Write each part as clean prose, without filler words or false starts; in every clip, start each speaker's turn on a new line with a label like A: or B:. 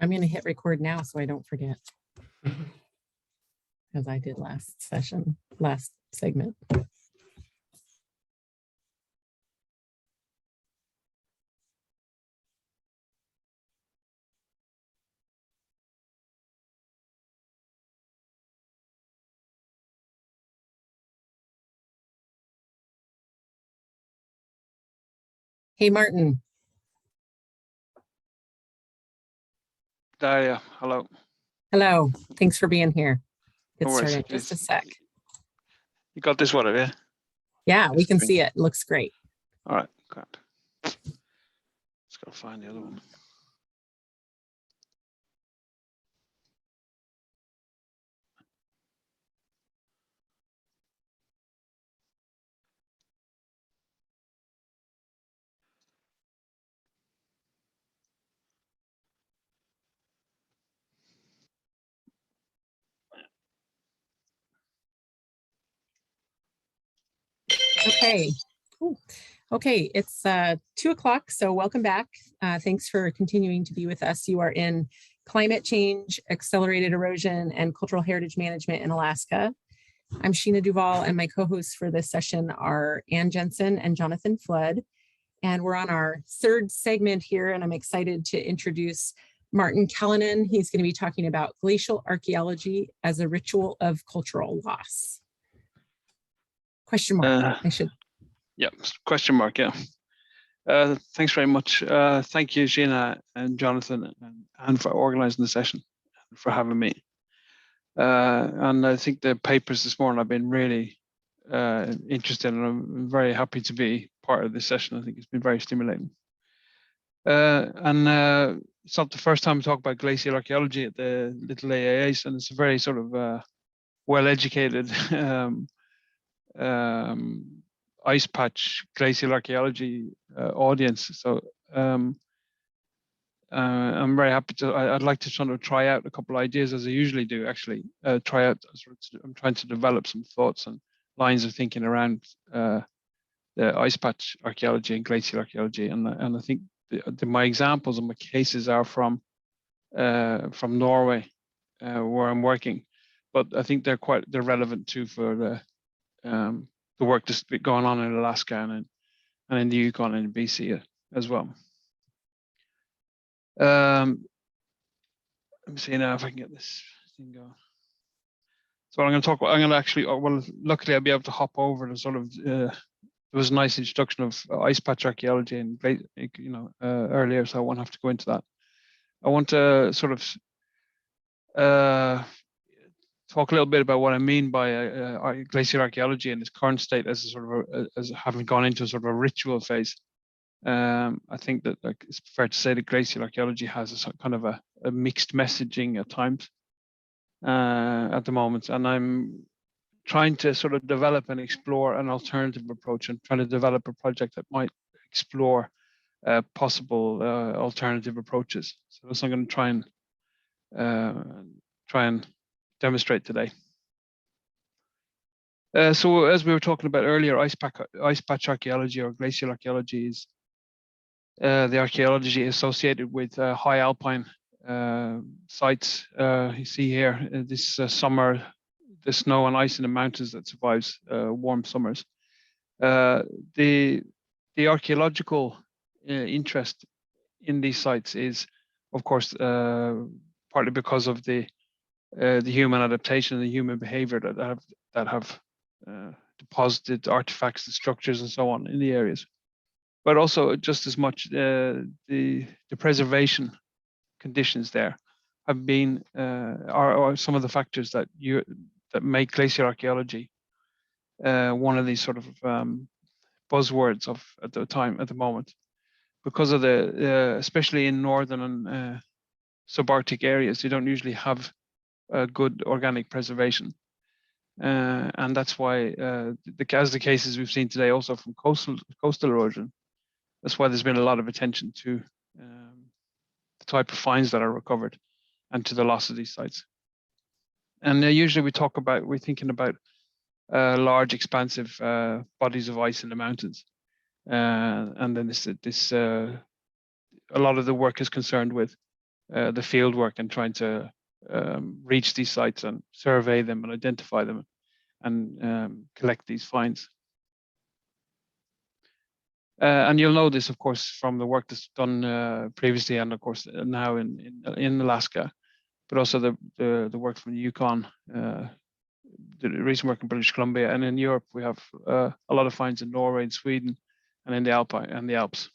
A: I'm going to hit record now so I don't forget, as I did last segment. Hey, Martin.
B: Daria, hello.
A: Hello. Thanks for being here. Get
B: No worries.
A: started in just a sec.
B: You got this one, have you?
A: Yeah, we can see it. Looks great.
B: All right, good. Just gotta find the other one.
A: Okay. Cool. Okay, it's 2 o'clock, so welcome back. Thanks for continuing to be with us. You are in Climate Change, Accelerated Erosion, and Cultural Heritage Management in Alaska. I'm Sheena Duvall, and my co-hosts for this session are Ann Jensen and Jonathan Flood. And we're on our third segment here, and I'm excited to introduce Martin Callanan. He's going to be talking about glacial archaeology as a ritual of cultural loss. Question mark, I should.
B: Yeah, question mark, yeah. Thanks very much. Thank you, Sheena and Jonathan, and for organizing the session, and for having me. And I think the papers this morning have been really interesting, and I'm very happy to be part of this session. I think it's been very stimulating. And it's not the first time we talk about glacial archaeology at the Little AAAs, and it's a very sort of well-educated ice patch glacial archaeology audience. So I'm very happy to. I'd like to sort of try out a couple of ideas, as I usually do. Actually, I'm trying to develop some thoughts and lines of thinking around the ice patch archaeology and glacial archaeology, and I think my examples and my cases are from Norway, where I'm working, but I think they're relevant too for the work that's been going on in Alaska and in the Yukon and in BC as well. Let me see now if I can get this thing going. So I'm going to talk about, well, luckily I'll be able to hop over the sort of, there was a nice introduction of ice patch archaeology and, earlier, so I won't have to go into that. I want to sort of talk a little bit about what I mean by glacial archaeology in its current state as a sort of as having gone into a sort of a ritual phase. I think that it's fair to say that glacial archaeology has a kind of a mixed messaging at times at the moment, and I'm trying to sort of develop and explore an alternative approach and trying to develop a project that might explore possible alternative approaches. So that's what I'm going to try and demonstrate today. So as we were talking about earlier, ice patch archaeology or glacial archaeology is the archaeology associated with high alpine sites. You see here this summer, the snow and ice in the mountains that survives warm summers. The archaeological interest in these sites is, of course, partly because of the human adaptation and the human behavior that have deposited artifacts and structures and so on in the areas, but also just as much the preservation conditions there have been are some of the factors that make glacial archaeology one of these sort of buzzwords at the moment, because of the especially in northern and subarctic areas, you don't usually have good organic preservation, and that's why as the cases we've seen today also from coastal erosion, that's why there's been a lot of attention to the type of finds that are recovered and to the loss of these sites. And usually we're thinking about large expansive bodies of ice in the mountains, and then a lot of the work is concerned with the field work and trying to reach these sites and survey them and identify them and collect these finds. And you'll know this, of course, from the work that's done previously, and of course now in Alaska, but also the work from the Yukon, the recent work in British Columbia, and in Europe we have a lot of finds in Norway and Sweden, and in the Alps.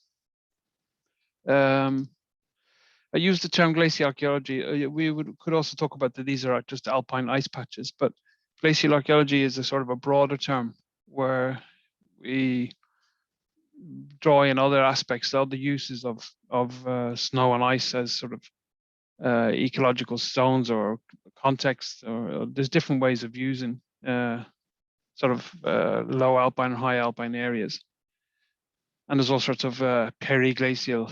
B: I use the term glacial archaeology. We could also talk about that these are just alpine ice patches, but glacial archaeology is a sort of a broader term where we draw in other aspects, other uses of snow and ice as sort of ecological zones or context, or there's different ways of using sort of low alpine and high alpine areas. And there's all sorts of periglacial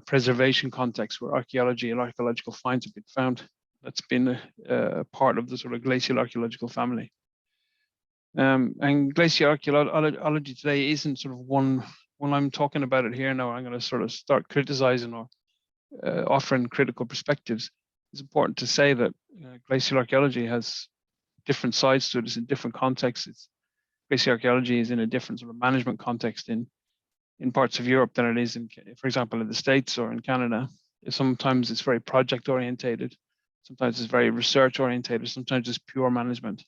B: preservation contexts where archaeology and archaeological finds have been found. That's been a part of the sort of glacial archaeological family. And glacial archaeology today isn't sort of one, when I'm talking about it here now, I'm going to sort of start criticizing or offering critical perspectives. It's important to say that glacial archaeology has different sides to it. It's in different contexts. Glacial archaeology is in a different sort of management context in parts of Europe than it is in, for example, in the States or in Canada. Sometimes it's very project orientated. Sometimes it's very research orientated. Sometimes it's pure management.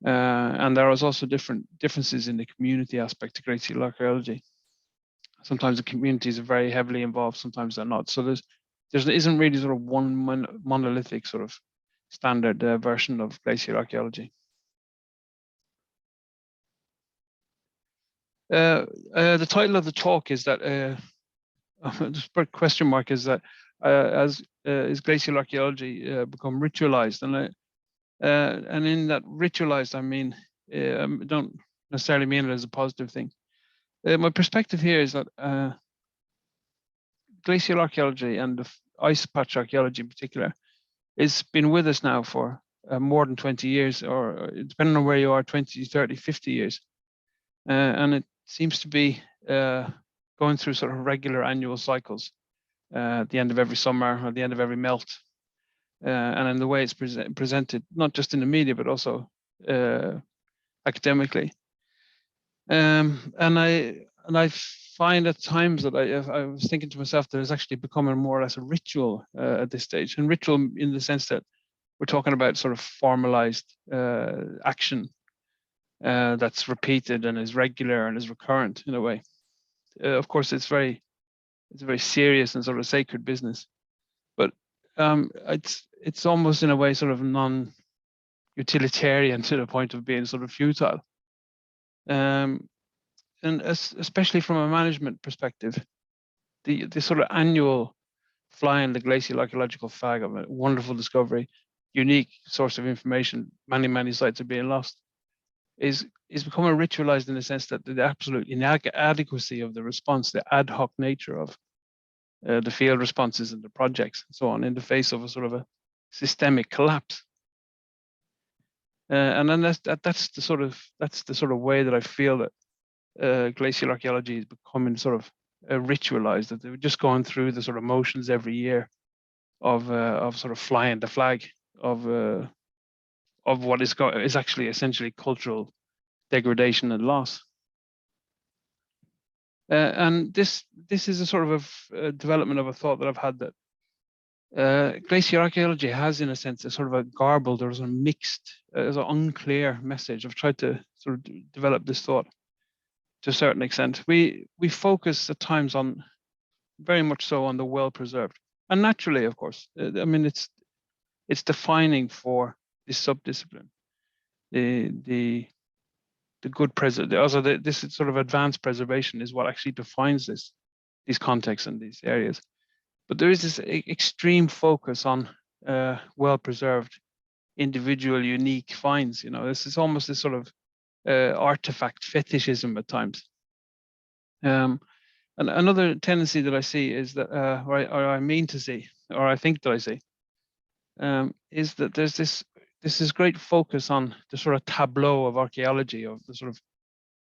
B: And there is also differences in the community aspect of glacial archaeology. Sometimes the communities are very heavily involved, sometimes they're not. So there isn't really sort of one monolithic sort of standard version of glacial archaeology. The title of the talk is that the question mark is that is glacial archaeology become ritualized, and in that ritualized I mean I don't necessarily mean it as a positive thing. My perspective here is that glacial archaeology and the ice patch archaeology in particular has been with us now for more than 20 years, or depending on where you are, 20, 30, 50 years. And it seems to be going through sort of regular annual cycles at the end of every summer or the end of every melt. And in the way it's presented, not just in the media, but also academically. And I find at times that I was thinking to myself that it's actually becoming more or less a ritual at this stage, and ritual in the sense that we're talking about sort of formalized action that's repeated and is regular and is recurrent in a way. Of course, it's a very serious and sort of sacred business, but it's almost in a way sort of non-utilitarian to the point of being sort of futile. And especially from a management perspective, the sort of annual flying the glacial archaeological flag of a wonderful discovery, unique source of information, many sites are being lost, is becoming ritualized in the sense that the absolute inadequacy of the response, the ad hoc nature of the field responses and the projects and so on in the face of a sort of a systemic collapse. And then that's the sort of way that I feel that glacial archaeology is becoming sort of ritualized, that they're just going through the sort of motions every year of sort of flying the flag of what is actually essentially cultural degradation and loss. And this is a sort of a development of a thought that I've had, that glacial archaeology has, in a sense, a sort of a garbled or a mixed, an unclear message. I've tried to sort of develop this thought to a certain extent. We focus at times on, very much so, on the well-preserved, and naturally, of course. I mean, it's defining for this subdiscipline. The good also this sort of advanced preservation is what actually defines these contexts and these areas. But there is this extreme focus on well-preserved, individual, unique finds. You know, this is almost this sort of artifact fetishism at times. And another tendency that I see is that, or I mean to see, or I think that I see, is that there's this great focus on the sort of tableau of archaeology, of the sort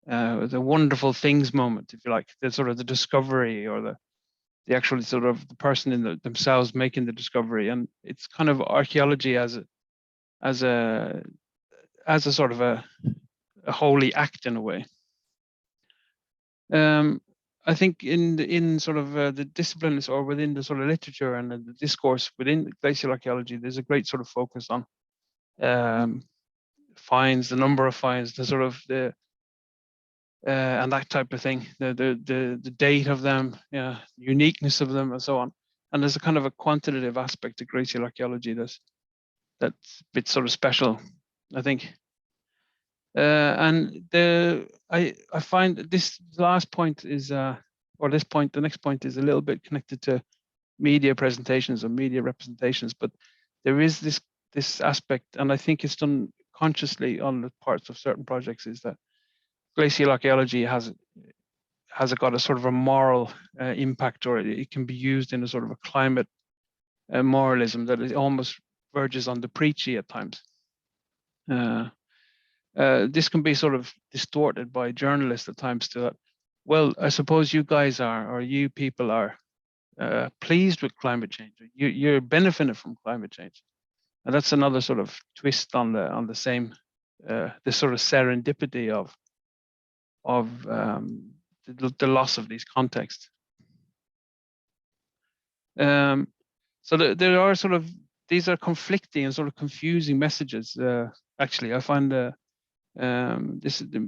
B: of the wonderful things moment, if you like, the sort of the discovery or the actual sort of the person in themselves making the discovery, and it's kind of archaeology as a sort of a holy act in a way. I think in sort of the disciplines or within the sort of literature and the discourse within glacial archaeology, there's a great sort of focus on finds, the number of finds, the sort of the and that type of thing, the date of them, uniqueness of them, and so on. And there's a kind of a quantitative aspect to glacial archaeology that's a bit sort of special, I think. And I find that this last point is, or this point, the next point is a little bit connected to media presentations or media representations, but there is this aspect, and I think it's done consciously on the parts of certain projects, is that glacial archaeology has got a sort of a moral impact, or it can be used in a sort of a climate moralism that it almost verges on the preachy at times. This can be sort of distorted by journalists at times to that, well, I suppose you guys are, or you people are pleased with climate change. You're benefiting from climate change. And that's another sort of twist on the same, the sort of serendipity of the loss of these contexts. So there are sort of, these are conflicting and sort of confusing messages. Actually, I find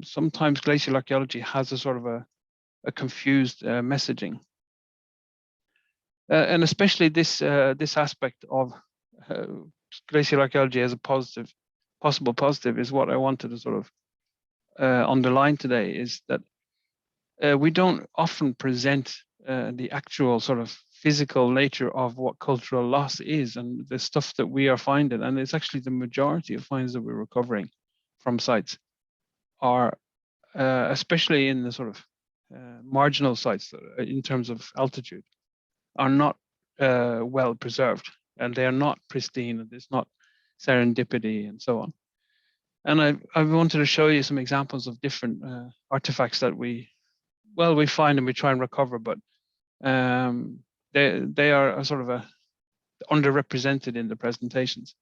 B: sometimes glacial archaeology has a sort of a confused messaging, and especially this aspect of glacial archaeology as a possible positive is what I wanted to sort of underline today, is that we don't often present the actual sort of physical nature of what cultural loss is and the stuff that we are finding. And it's actually the majority of finds that we're recovering from sites are, especially in the sort of marginal sites in terms of altitude, are not well preserved, and they are not pristine, and there's not serendipity and so on. And I wanted to show you some examples of different artifacts that we find and we try and recover, but they are sort of underrepresented in the presentations.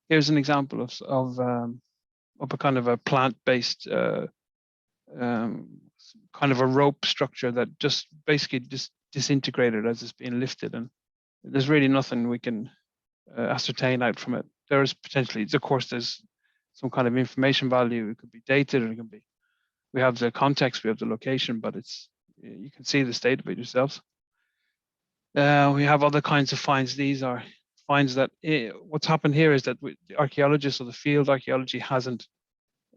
B: Here's an example of a kind of a plant-based kind of a rope structure that just basically disintegrated as it's being lifted, and there's really nothing we can ascertain out from it. There is potentially, of course, there's some kind of information value. It could be dated, and it can be. We have the context, we have the location, but you can see the state of it yourselves. We have other kinds of finds. These are finds that what's happened here is that the archaeologists or the field archaeology hasn't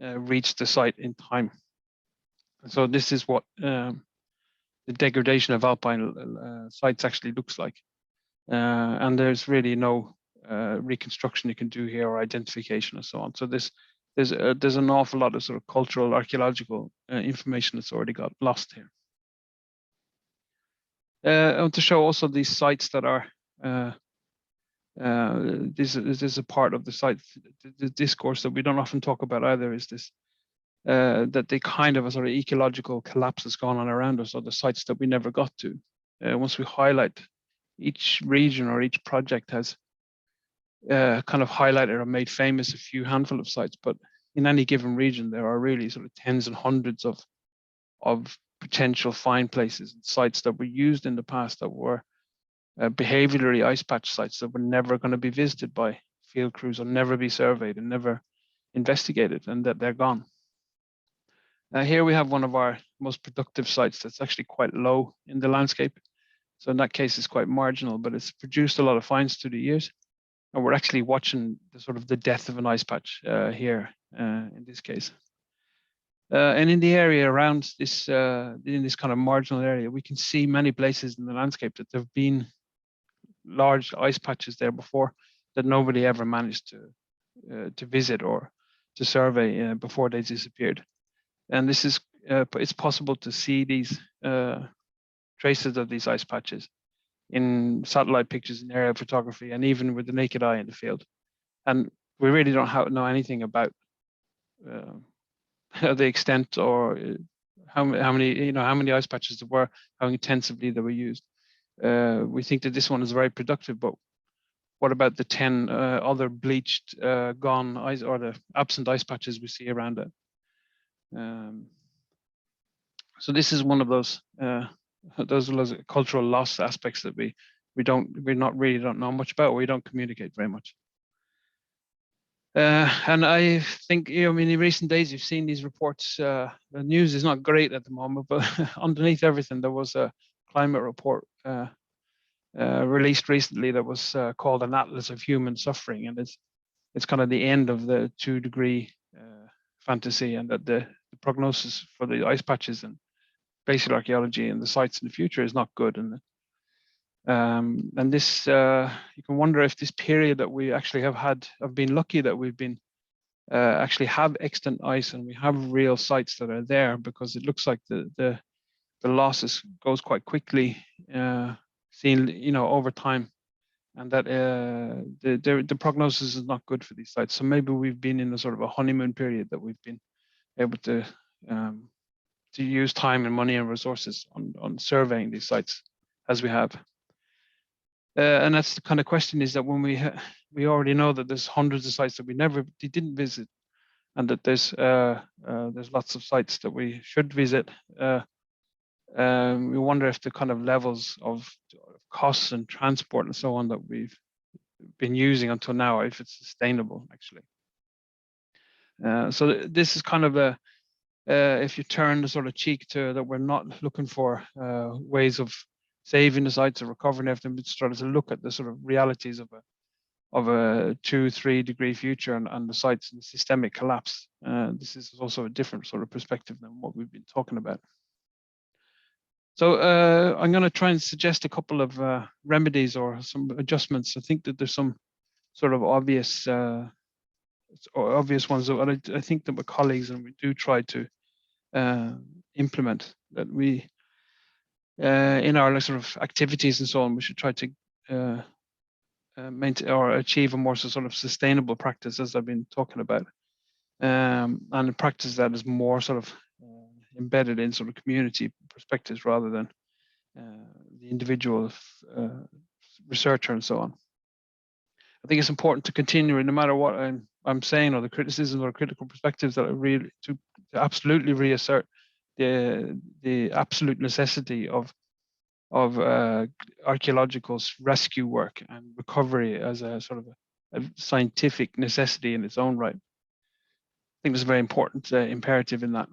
B: reached the site in time. And so this is what the degradation of alpine sites actually looks like. And there's really no reconstruction you can do here or identification and so on. So there's an awful lot of sort of cultural archaeological information that's already got lost here. I want to show also these sites that are this is a part of the site, the discourse that we don't often talk about either, is this that they kind of a sort of ecological collapse has gone on around us, or the sites that we never got to. Once we highlight, each region or each project has kind of highlighted or made famous a few handful of sites, but in any given region there are really sort of tens and hundreds of potential find places and sites that were used in the past that were behaviorally ice patch sites that were never going to be visited by field crews or never be surveyed and never investigated, and that they're gone. Here we have one of our most productive sites that's actually quite low in the landscape. So in that case, it's quite marginal, but it's produced a lot of finds through the years. And we're actually watching the sort of the death of an ice patch here in this case. And in the area around this, in this kind of marginal area, we can see many places in the landscape that there have been large ice patches there before that nobody ever managed to visit or to survey before they disappeared. And this is, it's possible to see these traces of these ice patches in satellite pictures in aerial photography, and even with the naked eye in the field. And we really don't know anything about the extent or how many ice patches there were, how intensively they were used. we think that this one is very productive, but what about the 10 other bleached, gone ice, or the absent ice patches we see around it? So this is one of those cultural loss aspects that we don't know much about, or we don't communicate very much. And I think, I mean, in recent days, you've seen these reports. The news is not great at the moment, but underneath everything, there was a climate report released recently that was called an Atlas of Human Suffering, and it's kind of the end of the 2-degree fantasy, and that the prognosis for the ice patches and glacial archaeology and the sites in the future is not good. And this, you can wonder if this period that we actually have been lucky that we've been actually have extant ice and we have real sites that are there, because it looks like the losses goes quite quickly, seen over time, and that the prognosis is not good for these sites. So maybe we've been in a sort of a honeymoon period, that we've been able to use time and money and resources on surveying these sites as we have. And that's the kind of question, is that when we already know that there's hundreds of sites that we didn't visit, and that there's lots of sites that we should visit. We wonder if the kind of levels of costs and transport and so on that we've been using until now, if it's sustainable actually. So this is kind of if you turn the sort of cheek to that, we're not looking for ways of saving the sites or recovering everything, but started to look at the sort of realities of a 2-3 degree future and the sites and the systemic collapse. This is also a different sort of perspective than what we've been talking about. So I'm going to try and suggest a couple of remedies or some adjustments. I think that there's some sort of obvious ones that I think that my colleagues and we do try to implement, that we in our sort of activities and so on, we should try to maintain or achieve a more sort of sustainable practice, as I've been talking about, and a practice that is more sort of embedded in sort of community perspectives rather than the individual researcher and so on. I think it's important to continue, no matter what I'm saying, or the criticism or critical perspectives, that are really to absolutely reassert the absolute necessity of archaeological rescue work and recovery as a sort of a scientific necessity in its own right. I think there's a very important imperative in that.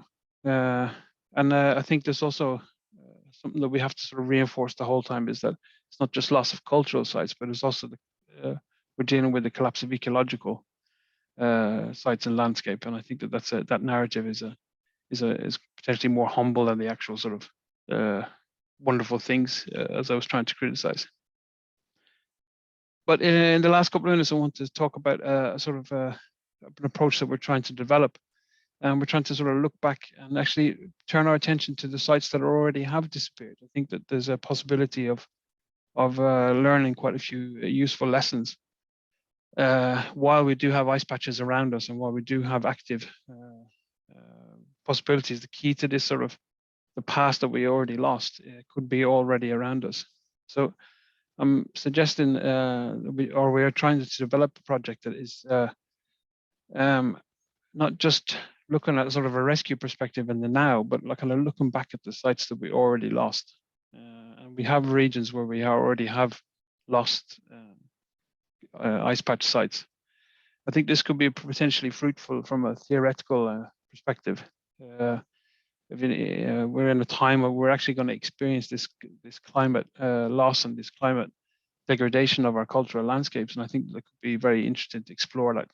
B: And I think there's also something that we have to sort of reinforce the whole time, is that it's not just loss of cultural sites, but it's also we're dealing with the collapse of ecological sites and landscape. And I think that that narrative is potentially more humble than the actual sort of wonderful things as I was trying to criticize. But in the last couple of minutes, I want to talk about a sort of an approach that we're trying to develop. And we're trying to sort of look back and actually turn our attention to the sites that already have disappeared. I think that there's a possibility of learning quite a few useful lessons while we do have ice patches around us, and while we do have active possibilities. The key to this sort of the past that we already lost could be already around us. So I'm suggesting we are trying to develop a project that is not just looking at sort of a rescue perspective in the now, but like kind of looking back at the sites that we already lost. And we have regions where we already have lost ice patch sites. I think this could be potentially fruitful from a theoretical perspective. We're in a time where we're actually going to experience this climate loss and this climate degradation of our cultural landscapes, and I think that could be very interesting to explore that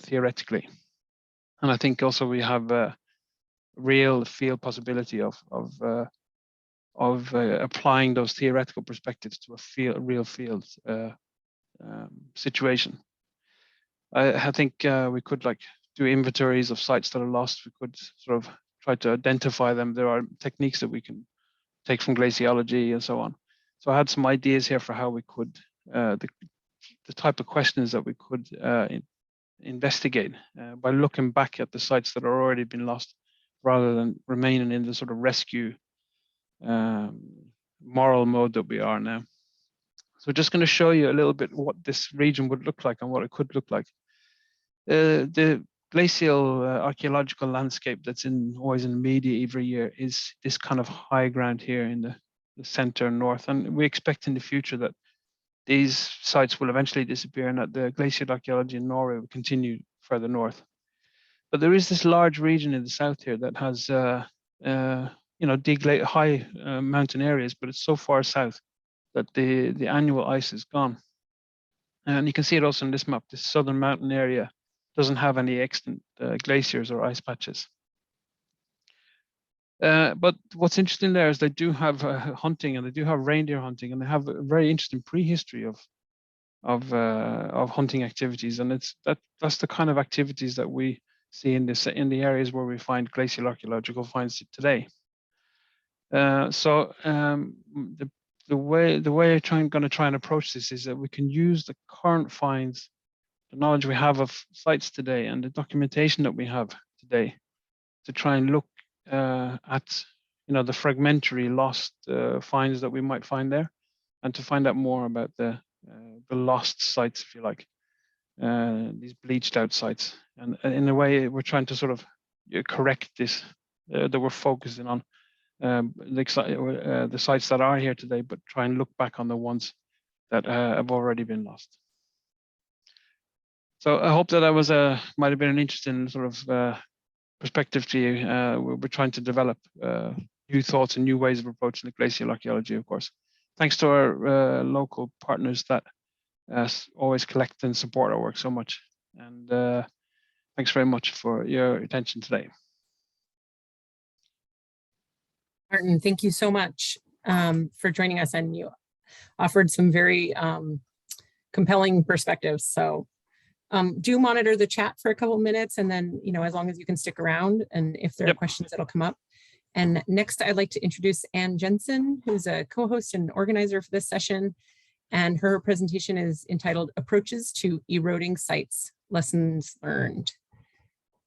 B: theoretically. And I think also we have a real field possibility of applying those theoretical perspectives to a real field situation. I think we could do inventories of sites that are lost. We could sort of try to identify them. There are techniques that we can take from glaciology and so on. So I had some ideas here for how we could, the type of questions that we could investigate by looking back at the sites that have already been lost, rather than remaining in the sort of rescue moral mode that we are now. So just going to show you a little bit what this region would look like and what it could look like. The glacial archaeological landscape that's always in the media every year is this kind of high ground here in the center and north. And we expect in the future that these sites will eventually disappear and that the glacial archaeology in Norway will continue further north. But there is this large region in the south here that has high mountain areas, but it's so far south that the annual ice is gone. And you can see it also in this map. This southern mountain area doesn't have any extant glaciers or ice patches. But what's interesting there is they do have hunting, and they do have reindeer hunting, and they have a very interesting prehistory of hunting activities, and that's the kind of activities that we see in the areas where we find glacial archaeological finds today. The way I'm going to try and approach this is that we can use the current finds, the knowledge we have of sites today, and the documentation that we have today, to try and look at the fragmentary lost finds that we might find there, and to find out more about the lost sites, if you like, these bleached out sites. And in a way, we're trying to sort of correct this, that we're focusing on the sites that are here today, but try and look back on the ones that have already been lost. So I hope that might have been an interesting sort of perspective to you. We're trying to develop new thoughts and new ways of approaching the glacial archaeology, of course. Thanks to our local partners that always collect and support our work so much. And thanks very much for your attention today.
A: Martin, thank you so much for joining us, and you offered some very compelling perspectives. So do monitor the chat for a couple minutes, and then, as long as you can stick around, and if there are questions, that'll come up. And next, I'd like to introduce Ann Jensen, who's a co-host and organizer for this session. And her presentation is entitled Approaches to Eroding Sites, Lessons Learned.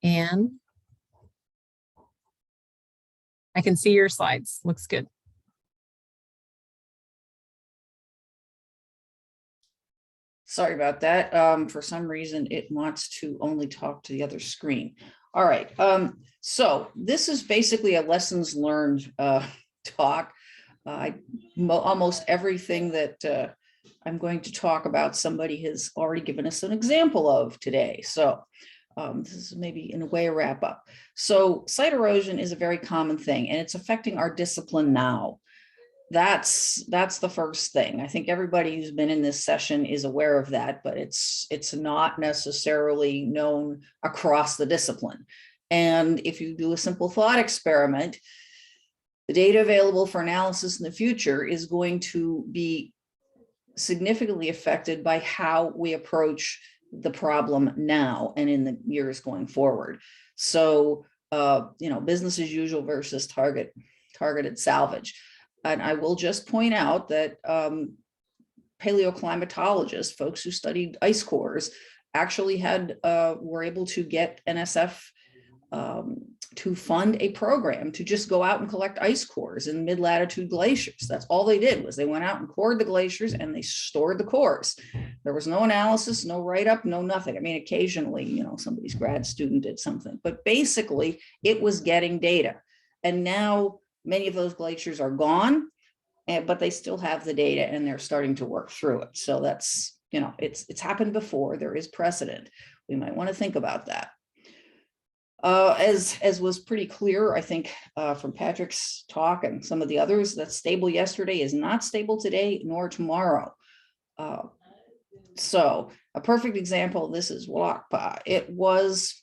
A: Ann, I can see your slides. Looks good.
C: Sorry about that. For some reason, it wants to only talk to the other screen. All right. So this is basically a lessons learned talk. Almost everything that I'm going to talk about, somebody has already given us an example of today. So this is maybe in a way a wrap up. So site erosion is a very common thing, and it's affecting our discipline now. That's the first thing. I think everybody who's been in this session is aware of that, but it's not necessarily known across the discipline. And if you do a simple thought experiment, the data available for analysis in the future is going to be significantly affected by how we approach the problem now and in the years going forward. So, business as usual versus targeted salvage. And I will just point out that paleoclimatologists, folks who studied ice cores, actually were able to get NSF to fund a program to just go out and collect ice cores in mid-latitude glaciers. That's all they did, was they went out and cored the glaciers and they stored the cores. There was no analysis, no write-up, no nothing. I mean, occasionally, somebody's grad student did something, but basically it was getting data. And now many of those glaciers are gone, but they still have the data and they're starting to work through it. So that's, it's happened before. There is precedent. We might want to think about that. As was pretty clear, I think, from Patrick's talk and some of the others, that stable yesterday is not stable today nor tomorrow. So a perfect example, this is Walakpa. It was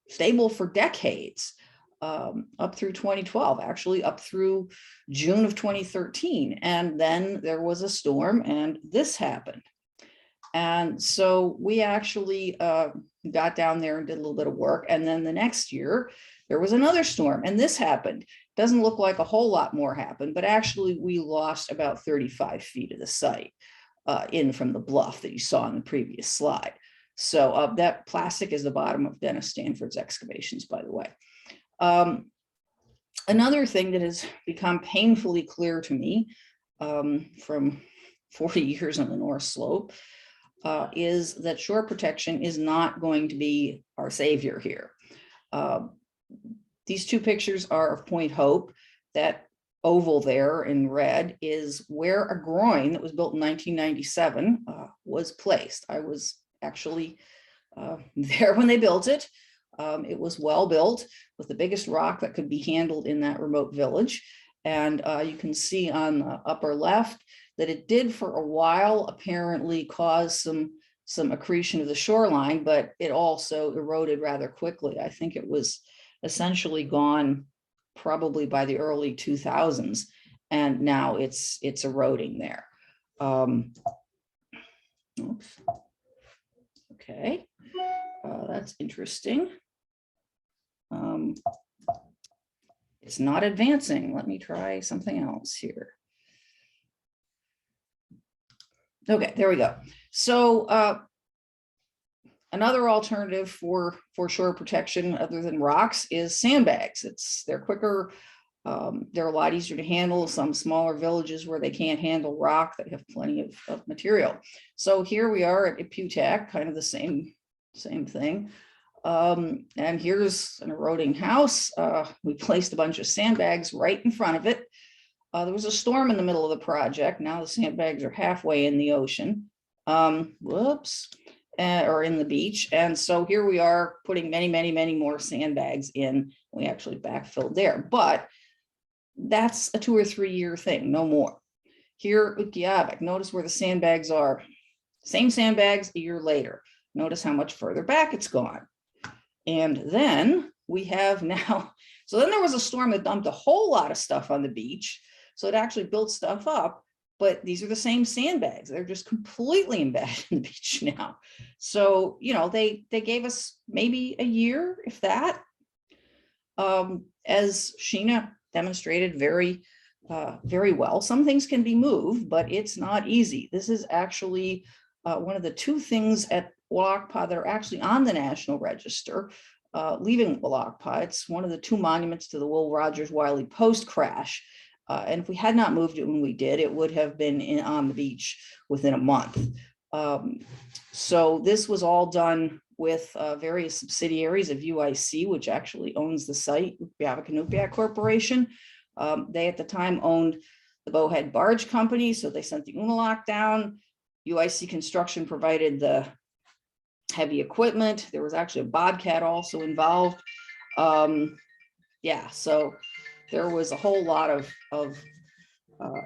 C: stable for decades, up through 2012, actually up through June of 2013. And then there was a storm and this happened. And so we actually got down there and did a little bit of work. And then the next year, there was another storm and this happened. Doesn't look like a whole lot more happened, but actually we lost about 35 feet of the site in from the bluff that you saw in the previous slide. So that plastic is the bottom of Dennis Stanford's excavations, by the way. Another thing that has become painfully clear to me from 40 years on the North Slope, is that shore protection is not going to be our savior here. These two pictures are of Point Hope. That oval there in red is where a groin that was built in 1997 was placed. I was actually there when they built it. It was well built with the biggest rock that could be handled in that remote village. And you can see on the upper left that it did for a while apparently cause some accretion of the shoreline, but it also eroded rather quickly. I think it was essentially gone probably by the early 2000s, and now it's eroding there. Oops. Okay, that's interesting. It's not advancing. Let me try something else here. Okay, there we go. So another alternative for shore protection other than rocks is sandbags. They're quicker, they're a lot easier to handle. Some smaller villages where they can't handle rock that have plenty of material. So here we are at Iputak, kind of the same thing. And here's an eroding house. We placed a bunch of sandbags right in front of it. There was a storm in the middle of the project. Now the sandbags are halfway in the ocean. Whoops. Or in the beach. And so here we are putting many more sandbags in. We actually backfilled there, but that's a 2 or 3 year thing, no more. Here at Utqiagvik, notice where the sandbags are. Same sandbags a year later. Notice how much further back it's gone. And then we have now, so then there was a storm that dumped a whole lot of stuff on the beach. So it actually built stuff up, but these are the same sandbags. They're just completely embedded in the beach now. So, you know, they gave us maybe a year, if that. As Sheena demonstrated very well, some things can be moved, but it's not easy. This is actually one of the two things at Walakpa that are actually on the National Register, leaving Walakpa. It's one of the two monuments to the Will Rogers Wiley post crash. And if we had not moved it when we did, it would have been on the beach within a month. So this was all done with various subsidiaries of UIC, which actually owns the site, Utqiagvik Corporation. They at the time owned the Bowhead Barge Company, so they sent the Unalak down. UIC Construction provided the heavy equipment. There was actually a Bobcat also involved. Yeah, so there was a whole lot of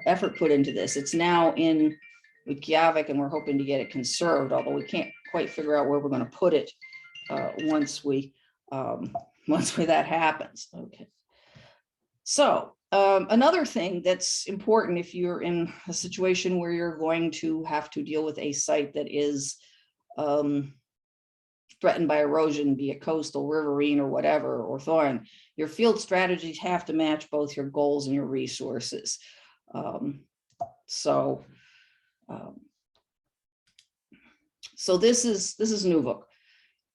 C: effort put into this. It's now in Utqiagvik, and we're hoping to get it conserved, although we can't quite figure out where we're going to put it once that happens. Okay. So another thing that's important if you're in a situation where you're going to have to deal with a site that is threatened by erosion, be it coastal, riverine, or whatever, or thorn, your field strategies have to match both your goals and your resources. So this is Nuvuk.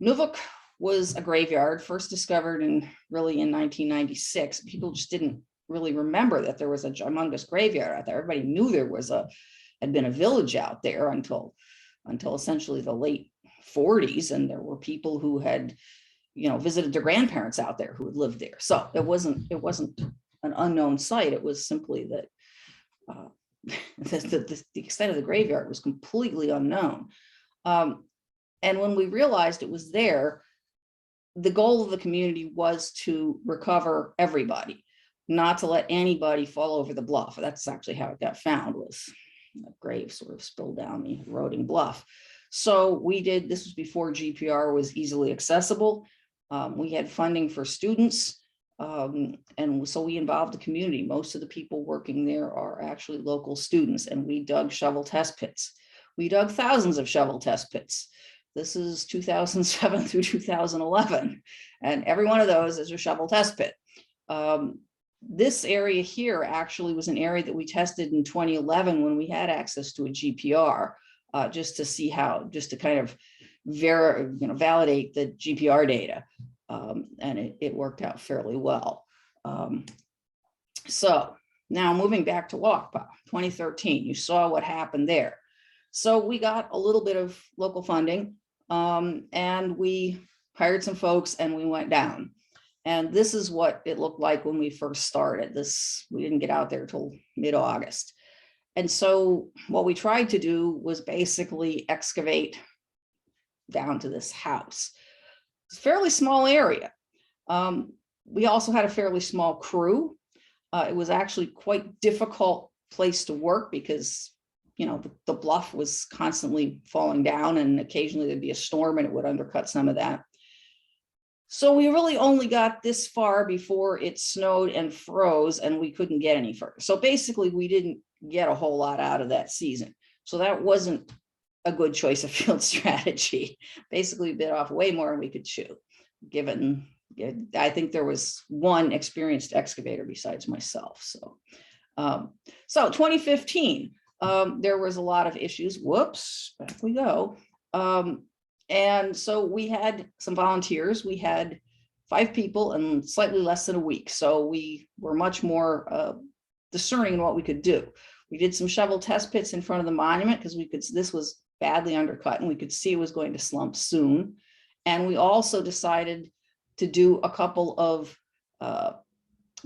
C: Nuvuk was a graveyard first discovered in 1996. People just didn't really remember that there was a humongous graveyard out there. Everybody knew there was had been a village out there until essentially the late 40s, and there were people who had, you know, visited their grandparents out there who had lived there. So it wasn't an unknown site. It was simply that the extent of the graveyard was completely unknown. And when we realized it was there, the goal of the community was to recover everybody, not to let anybody fall over the bluff. That's actually how it got found, was a grave sort of spilled down the eroding bluff. So we did, this was before GPR was easily accessible. We had funding for students. And so we involved the community. Most of the people working there are actually local students, and we dug shovel test pits. We dug thousands of shovel test pits. This is 2007 through 2011. And every one of those is a shovel test pit. This area here actually was an area that we tested in 2011 when we had access to a GPR, just to see how, just to kind of validate the GPR data. And it worked out fairly well. So Now moving back to Waukpa, 2013, you saw what happened there. So we got a little bit of local funding, and we hired some folks and we went down. And this is what it looked like when we first started. We didn't get out there till mid-August. And so what we tried to do was basically excavate down to this house. It's a fairly small area. We also had a fairly small crew. It was actually quite difficult place to work because, you know, the bluff was constantly falling down, and occasionally there'd be a storm and it would undercut some of that. So we really only got this far before it snowed and froze, and we couldn't get any further. So basically we didn't get a whole lot out of that season. So that wasn't a good choice of field strategy. Basically we bit off way more than we could chew, given I think there was one experienced excavator besides myself. So 2015, there was a lot of issues. Whoops, back we go. And so we had some volunteers. We had 5 people and slightly less than a week. So we were much more discerning in what we could do. We did some shovel test pits in front of the monument because this was badly undercut and we could see it was going to slump soon. And we also decided to do a couple of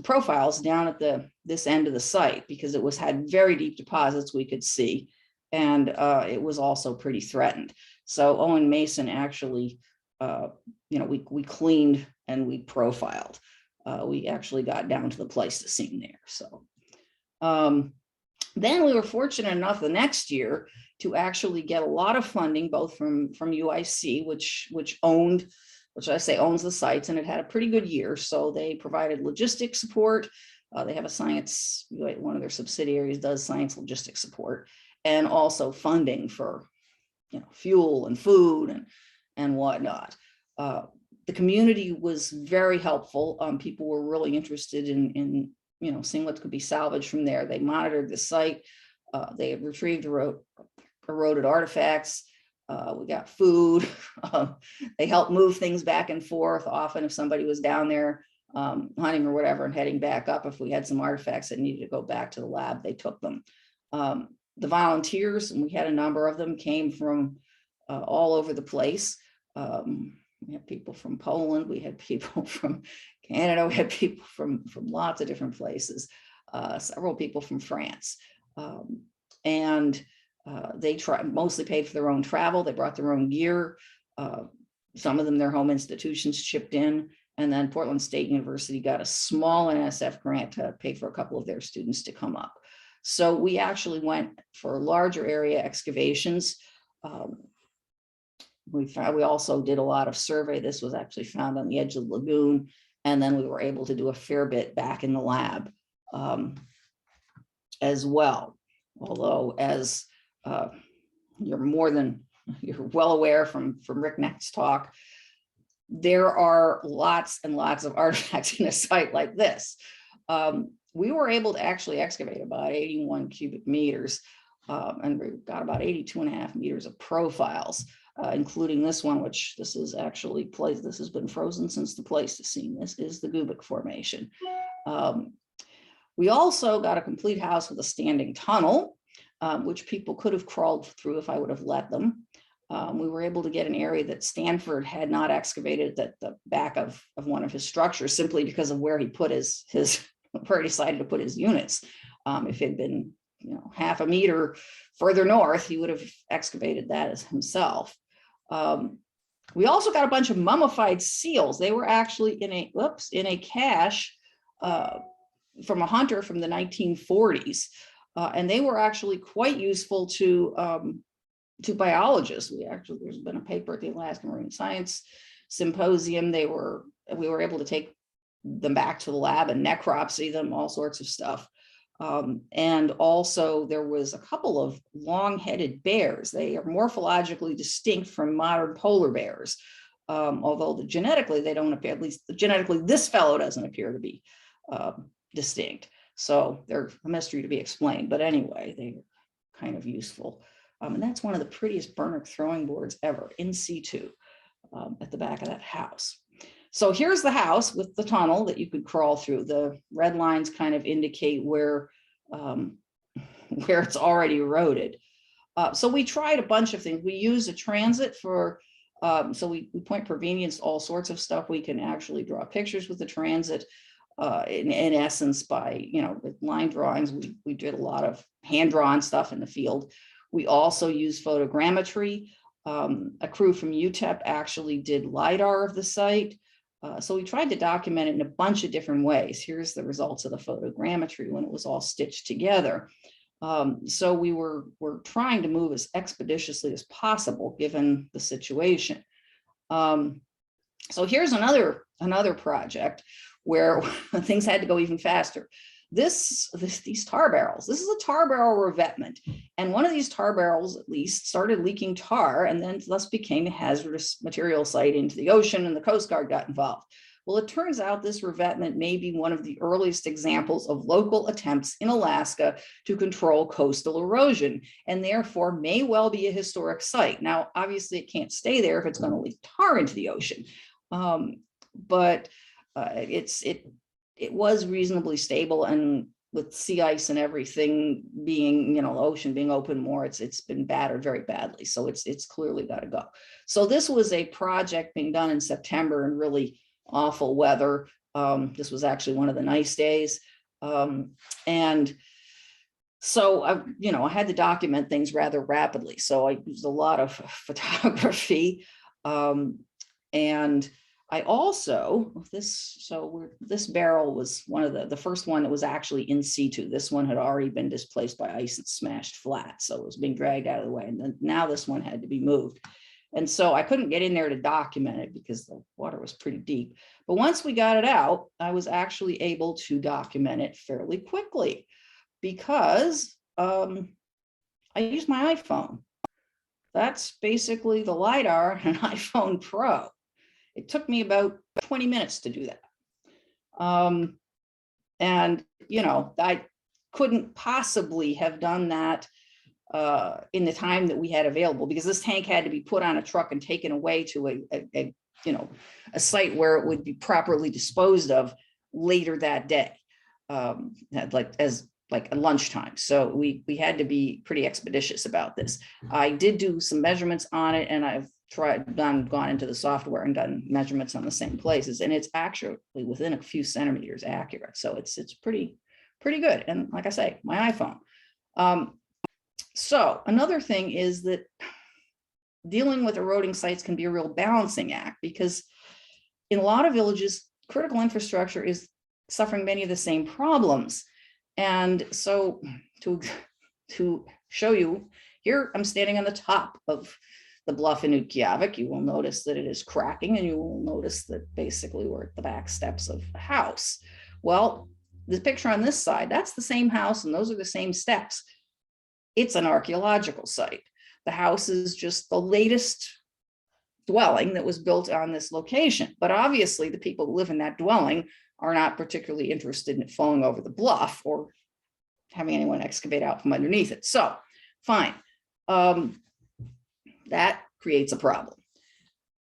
C: profiles down at this end of the site because it had very deep deposits we could see, and it was also pretty threatened. So Owen Mason actually, we cleaned and we profiled. We actually got down to the Pleistocene there. So then we were fortunate enough the next year to actually get a lot of funding, both from UIC, which owns the sites, and it had a pretty good year. So they provided logistics support. They have a science, one of their subsidiaries does science logistics support, and also funding for, fuel and food and whatnot. The community was very helpful. People were really interested in seeing what could be salvaged from there. They monitored the site. They had retrieved eroded artifacts. We got food. They helped move things back and forth. Often if somebody was down there hunting or whatever and heading back up, if we had some artifacts that needed to go back to the lab, they took them. The volunteers, and we had a number of them, came from all over the place. We had people from Poland, we had people from Canada, we had people from lots of different places, several people from France. They mostly paid for their own travel. They brought their own gear. Some of them, their home institutions chipped in. And then Portland State University got a small NSF grant to pay for a couple of their students to come up. So we actually went for larger area excavations. We also did a lot of survey. This was actually found on the edge of the lagoon. And then we were able to do a fair bit back in the lab as well. Although, as you're well aware from Rick Neck's talk, there are lots and lots of artifacts in a site like this. We were able to actually excavate about 81 cubic meters, and we got about 82.5 meters of profiles, including this one, which this is actually this has been frozen since the Pleistocene. This is the Gubic Formation. We also got a complete house with a standing tunnel, which people could have crawled through if I would have let them. We were able to get an area that Stanford had not excavated at the back of one of his structures, simply because of where he put where he decided to put his units. If it had been, half a meter further north, he would have excavated that as himself. We also got a bunch of mummified seals. They were actually in a cache from a hunter from the 1940s. And they were actually quite useful to biologists. There's been a paper at the Alaska Marine Science Symposium. We were able to take them back to the lab and necropsy them, all sorts of stuff. And also there was a couple of long-headed bears. They are morphologically distinct from modern polar bears. Although genetically they don't appear, at least genetically this fellow doesn't appear to be distinct. So they're a mystery to be explained. But anyway, they're kind of useful. And that's one of the prettiest Bernick throwing boards ever, in situ, at the back of that house. So here's the house with the tunnel that you could crawl through. The red lines kind of indicate where where it's already eroded. So we tried a bunch of things. We use a transit for, so we point Provenience to all sorts of stuff. We can actually draw pictures with the transit. In essence, by, with line drawings, we did a lot of hand-drawn stuff in the field. We also use photogrammetry. A crew from UTEP actually did LiDAR of the site. So we tried to document it in a bunch of different ways. Here's the results of the photogrammetry when it was all stitched together. So we're trying to move as expeditiously as possible given the situation. So here's another project where things had to go even faster. These tar barrels, this is a tar barrel revetment. And one of these tar barrels at least started leaking tar and then thus became a hazardous material site into the ocean, and the Coast Guard got involved. Well, it turns out this revetment may be one of the earliest examples of local attempts in Alaska to control coastal erosion, and therefore may well be a historic site. Now, obviously it can't stay there if it's going to leak tar into the ocean. But it was reasonably stable, and with sea ice and everything being, the ocean being open more, it's been battered very badly. So it's clearly got to go. So this was a project being done in September in really awful weather. This was actually one of the nice days. And so I had to document things rather rapidly. So I used a lot of photography. And I also, this barrel was one of the first one that was actually in situ. This one had already been displaced by ice and smashed flat. So it was being dragged out of the way. And then now this one had to be moved. And so I couldn't get in there to document it because the water was pretty deep. But once we got it out, I was actually able to document it fairly quickly because I used my iPhone. That's basically the LiDAR on an iPhone Pro. It took me about 20 minutes to do that. And, I couldn't possibly have done that in the time that we had available, because this tank had to be put on a truck and taken away to a site where it would be properly disposed of later that day, like at lunchtime. So we had to be pretty expeditious about this. I did do some measurements on it, and I've gone into the software and done measurements on the same places, and it's actually within a few centimeters accurate. So it's pretty good. And like I say, my iPhone. So another thing is that dealing with eroding sites can be a real balancing act, because in a lot of villages, critical infrastructure is suffering many of the same problems. And so to show you, here I'm standing on the top of the bluff in Utqiagvik. You will notice that it is cracking, and you will notice that basically we're at the back steps of a house. Well, the picture on this side, that's the same house, and those are the same steps. It's an archaeological site. The house is just the latest dwelling that was built on this location. But obviously the people who live in that dwelling are not particularly interested in it falling over the bluff or having anyone excavate out from underneath it. So fine. That creates a problem.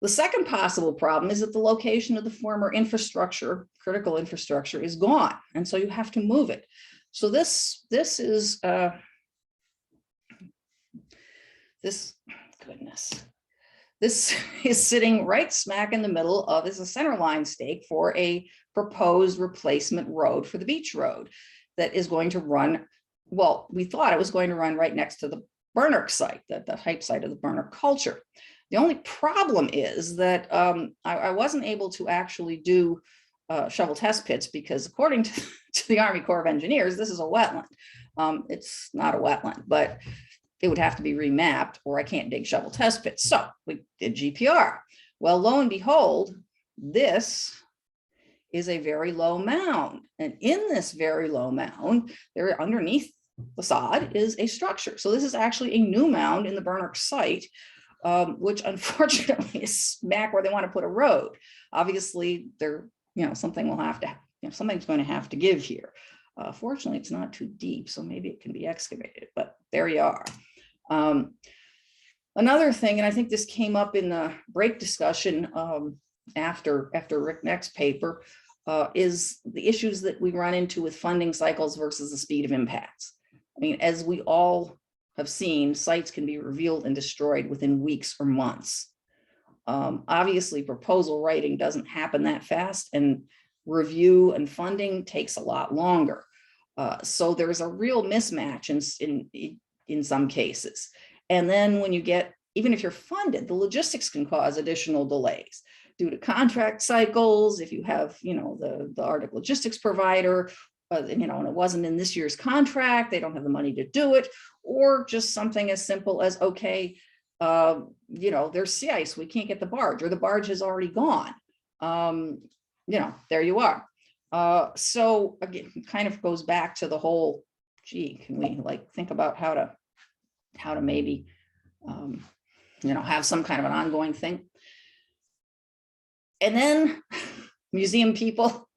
C: The second possible problem is that the location of the former infrastructure, critical infrastructure, is gone. And so you have to move it. So this is sitting right smack in the middle of, is a center line stake for a proposed replacement road for the beach road that is going to run, well, we thought it was going to run right next to the Burnert site, the hype site of the Burnert culture. The only problem is that I wasn't able to actually do shovel test pits, because according to the Army Corps of Engineers, this is a wetland. It's not a wetland, but it would have to be remapped, or I can't dig shovel test pits. So we did GPR. Well, lo and behold, this is a very low mound. And in this very low mound, there underneath the sod is a structure. So this is actually a new mound in the Burnert site, which unfortunately is smack where they want to put a road. Obviously, something will have to, something's going to have to give here. Fortunately, it's not too deep, so maybe it can be excavated, but there you are. Another thing, and I think this came up in the break discussion after Rick Neck's paper, is the issues that we run into with funding cycles versus the speed of impacts. I mean, as we all have seen, sites can be revealed and destroyed within weeks or months. Obviously, proposal writing doesn't happen that fast, and review and funding takes a lot longer. So there's a real mismatch in some cases. And then when you get, even if you're funded, the logistics can cause additional delays due to contract cycles. If you have, the Arctic logistics provider, and it wasn't in this year's contract, they don't have the money to do it, or just something as simple as, okay, there's sea ice, we can't get the barge, or the barge has already gone. There you are. So again, it kind of goes back to the whole, gee, can we think about how to maybe, have some kind of an ongoing thing. And then museum people,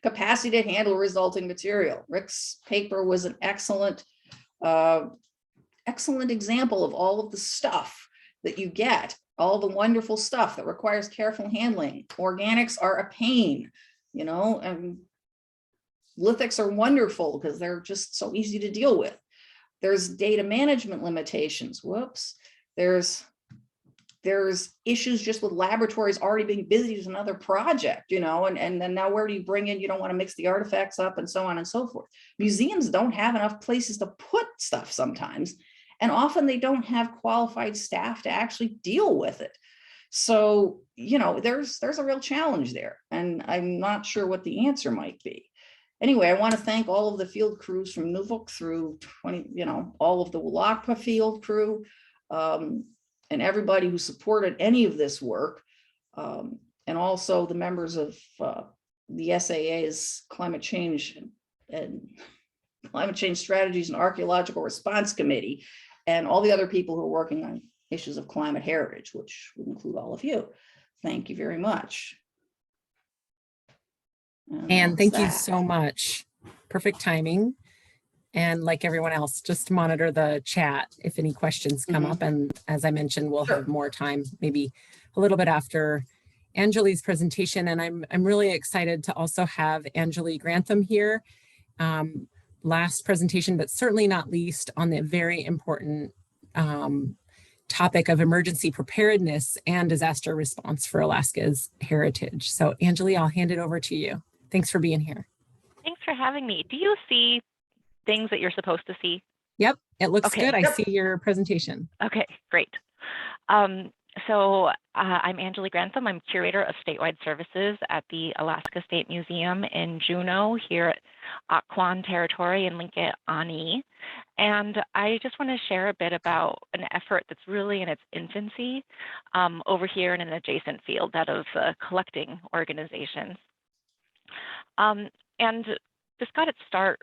C: capacity to handle resulting material. Rick's paper was an excellent example of all of the stuff that you get, all the wonderful stuff that requires careful handling. Organics are a pain, and lithics are wonderful because they're just so easy to deal with. There's data management limitations. Whoops. There's issues just with laboratories already being busy with another project, and then now where do you bring in, you don't want to mix the artifacts up, and so on and so forth. Museums don't have enough places to put stuff sometimes, and often they don't have qualified staff to actually deal with it. So, there's a real challenge there, and I'm not sure what the answer might be. Anyway, I want to thank all of the field crews from Nuvuk through all of the Walakpa field crew, and everybody who supported any of this work, and also the members of the SAA's Climate Change Strategies and Archaeological Response Committee, and all the other people who are working on issues of climate heritage, which would include all of you. Thank you very much.
A: And thank you so much. Perfect timing. And like everyone else, just monitor the chat if any questions come up. And as I mentioned, we'll have more time, maybe a little bit after Anjuli's presentation. And I'm really excited to also have Anjuli Grantham here. Last presentation, but certainly not least, on the very important topic of emergency preparedness and disaster response for Alaska's heritage. So Anjuli, I'll hand it over to you. Thanks for being here.
D: Thanks for having me. Do you see things that you're supposed to see?
A: Yep, it looks good. I see your presentation.
D: Okay, great. So I'm Anjuli Grantham. I'm curator of statewide services at the Alaska State Museum in Juneau here at Occoquan Territory in Linkit-Ani. And I just want to share a bit about an effort that's really in its infancy over here in an adjacent field, that of collecting organizations. And this got its start,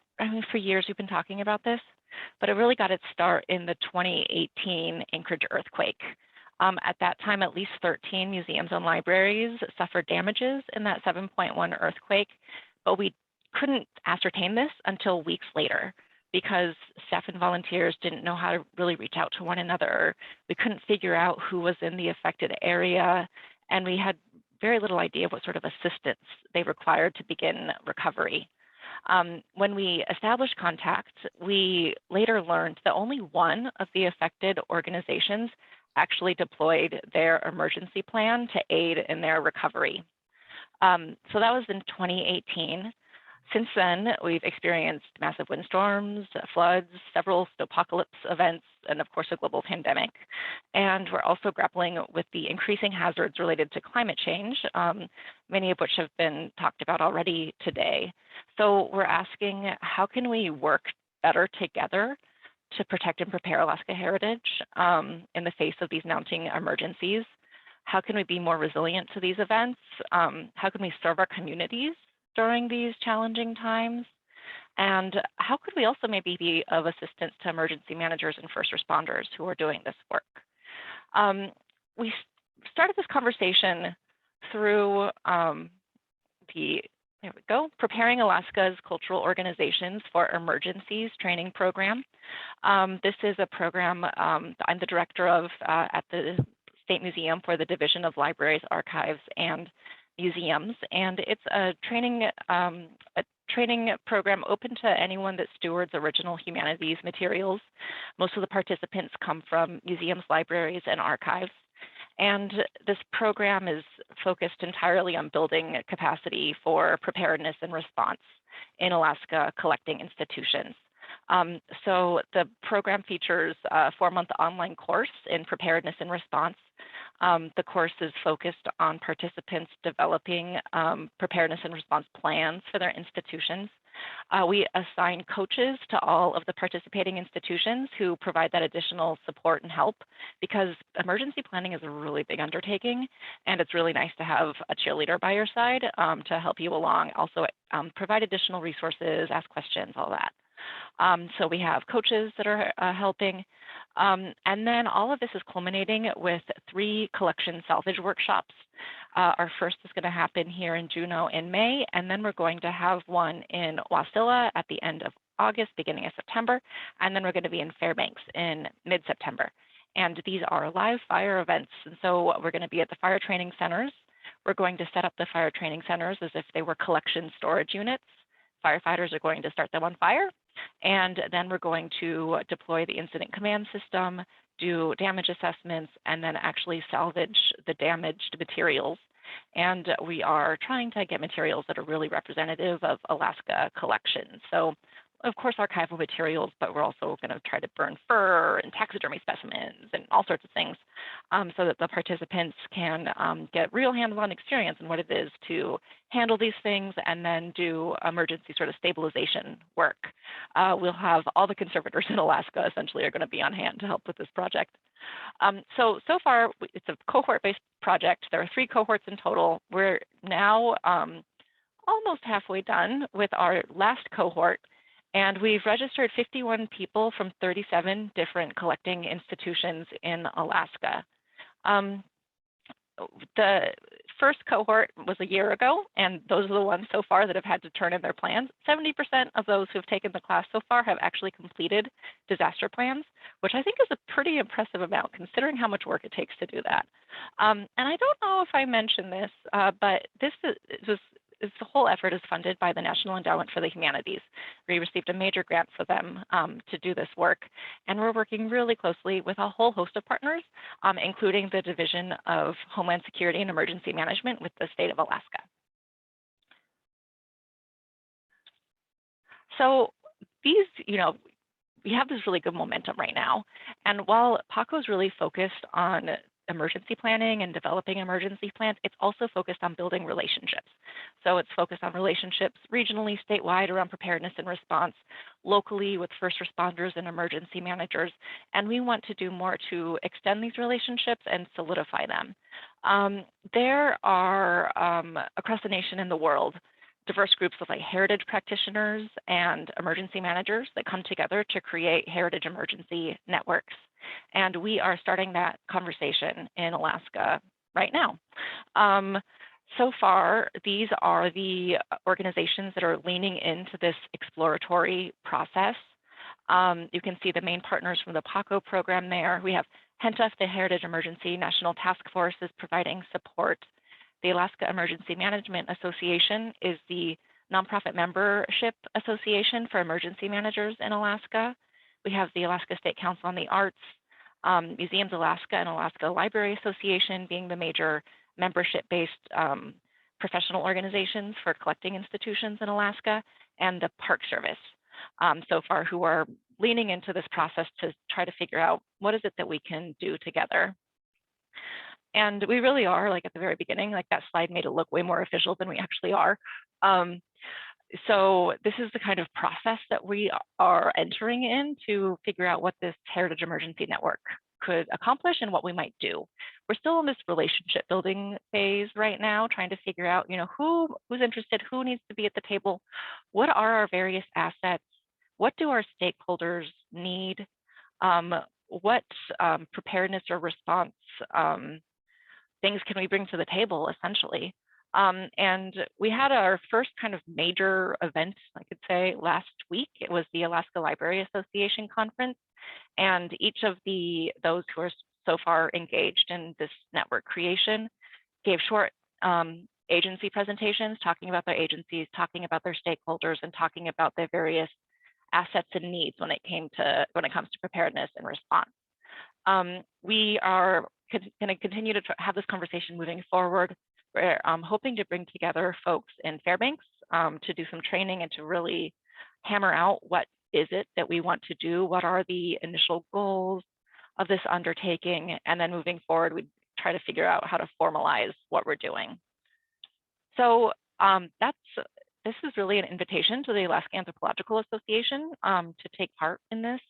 D: for years we've been talking about this, but it really got its start in the 2018 Anchorage earthquake. At that time, at least 13 museums and libraries suffered damages in that 7.1 earthquake, but we couldn't ascertain this until weeks later because staff and volunteers didn't know how to really reach out to one another. We couldn't figure out who was in the affected area, and we had very little idea of what sort of assistance they required to begin recovery. When we established contact, we later learned that only one of the affected organizations actually deployed their emergency plan to aid in their recovery. So that was in 2018. Since then, we've experienced massive windstorms, floods, several snowpocalypse events, and of course, a global pandemic. And we're also grappling with the increasing hazards related to climate change, many of which have been talked about already today. So we're asking, how can we work better together to protect and prepare Alaska heritage in the face of these mounting emergencies? How can we be more resilient to these events? How can we serve our communities during these challenging times? And how could we also maybe be of assistance to emergency managers and first responders who are doing this work? We started this conversation through there we go, Preparing Alaska's Cultural Organizations for Emergencies training program. This is a program I'm the director of at the State Museum for the Division of Libraries, Archives, and museums, and it's a training program open to anyone that stewards original humanities materials. Most of the participants come from museums, libraries, and archives. And this program is focused entirely on building capacity for preparedness and response in Alaska collecting institutions. So the program features a 4-month online course in preparedness and response. The course is focused on participants developing preparedness and response plans for their institutions. We assign coaches to all of the participating institutions who provide that additional support and help, because emergency planning is a really big undertaking, and it's really nice to have a cheerleader by your side to help you along, also provide additional resources, ask questions, all that. So we have coaches that are helping. And then all of this is culminating with 3 collection salvage workshops. Our first is going to happen here in Juneau in May, and then we're going to have one in Wasilla at the end of August, beginning of September, and then we're going to be in Fairbanks in mid-September. And these are live fire events, and so we're going to be at the fire training centers. We're going to set up the fire training centers as if they were collection storage units. Firefighters are going to start them on fire, and then we're going to deploy the incident command system, do damage assessments, and then actually salvage the damaged materials. And we are trying to get materials that are really representative of Alaska collections. So, of course, archival materials, but we're also going to try to burn fur and taxidermy specimens and all sorts of things so that the participants can get real hands-on experience in what it is to handle these things and then do emergency sort of stabilization work. We'll have all the conservators in Alaska essentially are going to be on hand to help with this project. So far, it's a cohort-based project. There are 3 cohorts in total. We're now almost halfway done with our last cohort, and we've registered 51 people from 37 different collecting institutions in Alaska. The first cohort was a year ago, and those are the ones so far that have had to turn in their plans. 70% of those who have taken the class so far have actually completed disaster plans, which I think is a pretty impressive amount considering how much work it takes to do that. And I don't know if I mentioned this, but this the whole effort is funded by the National Endowment for the Humanities. We received a major grant for them to do this work, and we're working really closely with a whole host of partners, including the Division of Homeland Security and Emergency Management with the state of Alaska. So these, we have this really good momentum right now. And while PACO is really focused on emergency planning and developing emergency plans, it's also focused on building relationships. So it's focused on relationships regionally, statewide around preparedness and response, locally with first responders and emergency managers. And we want to do more to extend these relationships and solidify them. There are, across the nation and the world, diverse groups of heritage practitioners and emergency managers that come together to create heritage emergency networks. And we are starting that conversation in Alaska right now. So far, these are the organizations that are leaning into this exploratory process. You can see the main partners from the PACO program there. We have HENTF, the Heritage Emergency National Task Force, is providing support. The Alaska Emergency Management Association is the nonprofit membership association for emergency managers in Alaska. We have the Alaska State Council on the Arts, Museums Alaska and Alaska Library Association being the major membership-based professional organizations for collecting institutions in Alaska, and the Park Service so far, who are leaning into this process to try to figure out what is it that we can do together. And we really are, at the very beginning, that slide made it look way more official than we actually are. So this is the kind of process that we are entering in to figure out what this Heritage Emergency Network could accomplish and what we might do. We're still in this relationship building phase right now, trying to figure out, who's interested, who needs to be at the table, what are our various assets, what do our stakeholders need, what preparedness or response things can we bring to the table, essentially. And we had our first kind of major event, I could say, last week. It was the Alaska Library Association conference. And each of those who are so far engaged in this network creation gave short agency presentations, talking about their agencies, talking about their stakeholders, and talking about their various assets and needs when it comes to preparedness and response. We are going to continue to have this conversation moving forward. We're hoping to bring together folks in Fairbanks to do some training and to really hammer out what is it that we want to do, what are the initial goals of this undertaking, and then moving forward, we try to figure out how to formalize what we're doing. So this is really an invitation to the Alaska Anthropological Association to take part in this.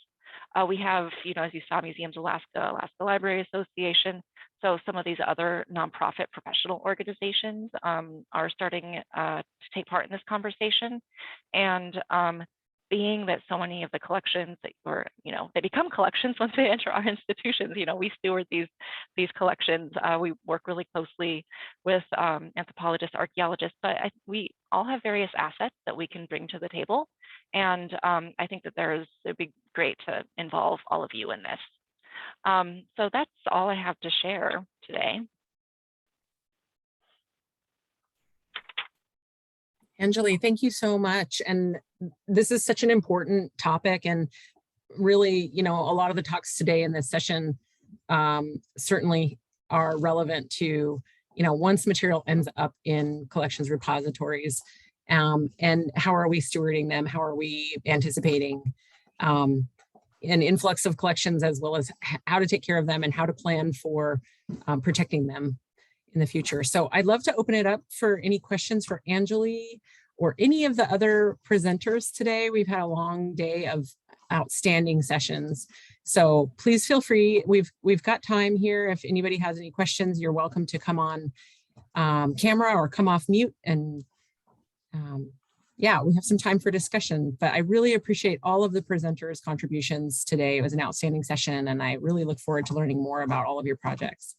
D: We have, as you saw, Museums Alaska, Alaska Library Association. So some of these other nonprofit professional organizations are starting to take part in this conversation. And being that so many of the collections they become collections once they enter our institutions, we steward these collections. We work really closely with anthropologists, archaeologists, but we all have various assets that we can bring to the table. And I think that it'd be great to involve all of you in this. So that's all I have to share today.
A: Anjuli, thank you so much. And this is such an important topic, and really, a lot of the talks today in this session certainly are relevant to, once material ends up in collections repositories, and how are we stewarding them? How are we anticipating an influx of collections, as well as how to take care of them and how to plan for protecting them in the future. So I'd love to open it up for any questions for Anjuli or any of the other presenters today. We've had a long day of outstanding sessions. So please feel free. We've got time here. If anybody has any questions, you're welcome to come on camera or come off mute. And yeah, we have some time for discussion, but I really appreciate all of the presenters' contributions today. It was an outstanding session, and I really look forward to learning more about all of your projects.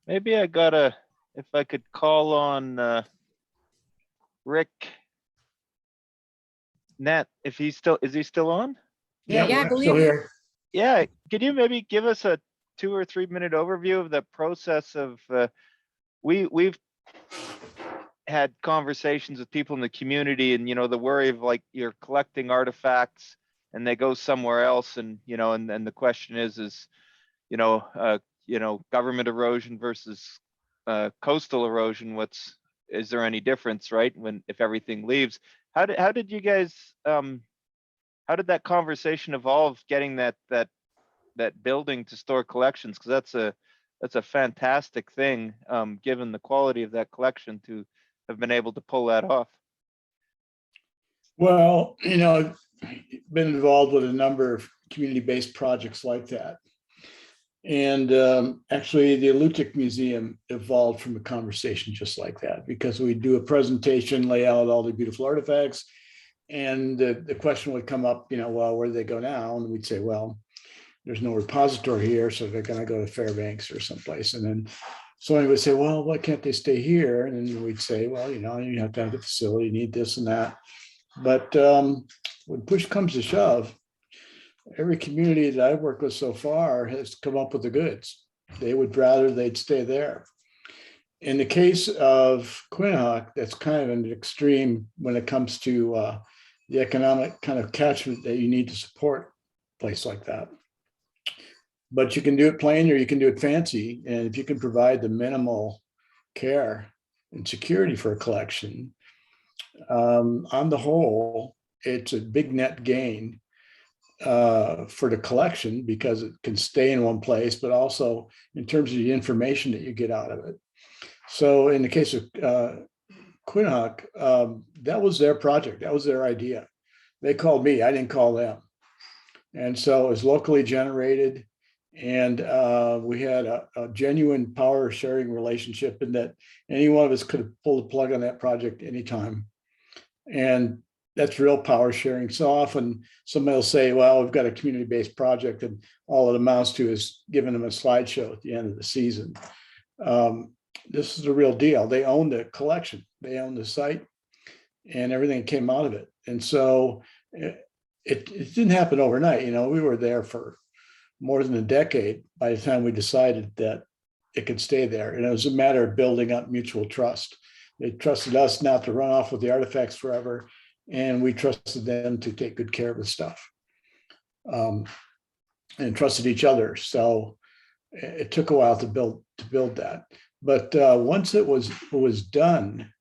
E: Maybe if I could call on Rick Nett, is he still on?
A: Yeah, I believe
F: still here.
E: Yeah, could you maybe give us a 2 or 3 minute overview of the process of, we've had conversations with people in the community, and, the worry of like you're collecting artifacts and they go somewhere else. And, and the question is, government erosion versus coastal erosion. Is there any difference, right? If everything leaves, how did you guys, how did that conversation evolve, getting that building to store collections? Because that's a fantastic thing, given the quality of that collection, to have been able to pull that off.
F: Well, I've been involved with a number of community-based projects like that. And actually, the Alutiiq Museum evolved from a conversation just like that, because we do a presentation, lay out all the beautiful artifacts, and the question would come up, well, where do they go now? And we'd say, well, there's no repository here, so they're going to go to Fairbanks or someplace. And then somebody would say, well, why can't they stay here? And then we'd say, well, you have to have the facility, you need this and that. But when push comes to shove, every community that I've worked with so far has come up with the goods. They would rather they'd stay there. In the case of Quinhagak, that's kind of an extreme when it comes to the economic kind of catchment that you need to support a place like that. But you can do it plain or you can do it fancy. And if you can provide the minimal care and security for a collection, on the whole, it's a big net gain for the collection, because it can stay in one place, but also in terms of the information that you get out of it. So in the case of Quinhagak, that was their project. That was their idea. They called me, I didn't call them. And so it was locally generated. And we had a genuine power sharing relationship, in that any one of us could have pulled the plug on that project anytime. And that's real power sharing. So often somebody will say, well, we've got a community-based project, and all it amounts to is giving them a slideshow at the end of the season. This is the real deal. They own the collection, they own the site, and everything came out of it. And so it didn't happen overnight. You know, we were there for more than a decade by the time we decided that it could stay there. And it was a matter of building up mutual trust. They trusted us not to run off with the artifacts forever, and we trusted them to take good care of the stuff, and trusted each other. So it took a while to build that. But once it was done,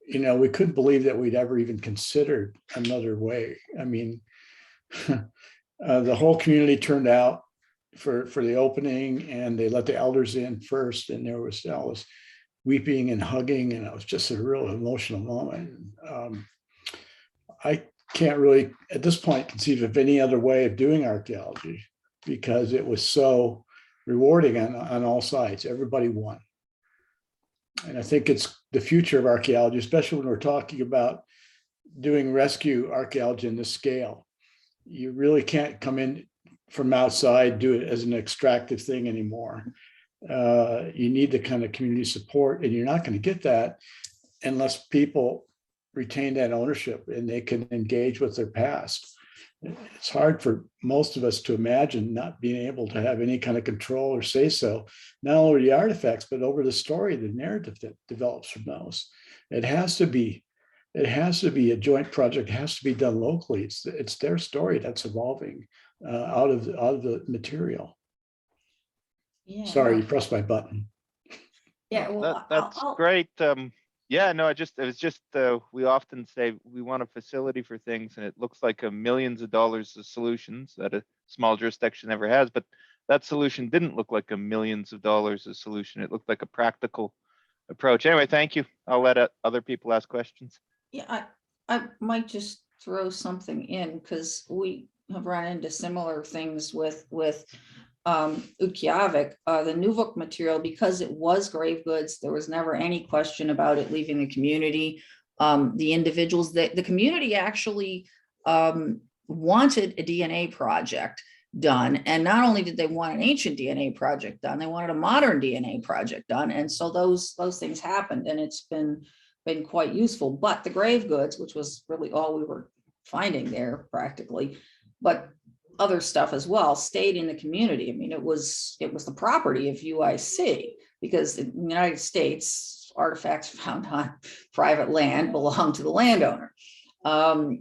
F: you know, we couldn't believe that we'd ever even considered another way. I mean, the whole community turned out for the opening, and they let the elders in first, and there was all this weeping and hugging, and it was just a real emotional moment. I can't really, at this point, conceive of any other way of doing archaeology, because it was so rewarding on all sides. Everybody won. And I think it's the future of archaeology, especially when we're talking about doing rescue archaeology in this scale. You really can't come in from outside, do it as an extractive thing anymore. You need the kind of community support, and you're not going to get that unless people retain that ownership and they can engage with their past. It's hard for most of us to imagine not being able to have any kind of control or say so, not only the artifacts, but over the story, the narrative that develops from those. It has to be a joint project. It has to be done locally. It's their story that's evolving out of the material.
C: Yeah.
F: Sorry, you pressed my button.
C: Yeah, well,
E: That's great. Yeah, no, it was just we often say we want a facility for things, and it looks like millions of dollars of solutions that a small jurisdiction ever has, but that solution didn't look like millions of dollars of solution. It looked like a practical approach. Anyway, thank you. I'll let other people ask questions.
C: Yeah, I might just throw something in, because we have run into similar things with Utqiagvik, the Nuvuk material, because it was grave goods. There was never any question about it leaving the community. The individuals, the community actually wanted a DNA project done. And not only did they want an ancient DNA project done, they wanted a modern DNA project done. And so those things happened, and it's been quite useful. But the grave goods, which was really all we were finding there practically, but other stuff as well, stayed in the community. I mean, it was the property of UIC, because in the United States, artifacts found on private land belong to the landowner. Now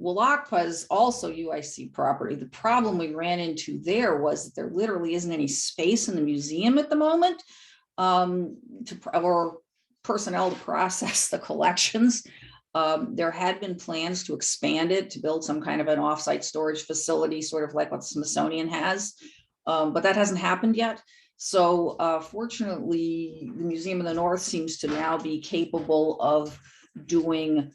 C: Willakpa is also UIC property. The problem we ran into there was that there literally isn't any space in the museum at the moment or personnel to process the collections. There had been plans to expand it, to build some kind of an offsite storage facility, sort of like what the Smithsonian has, but that hasn't happened yet. So fortunately, the Museum of the North seems to now be capable of doing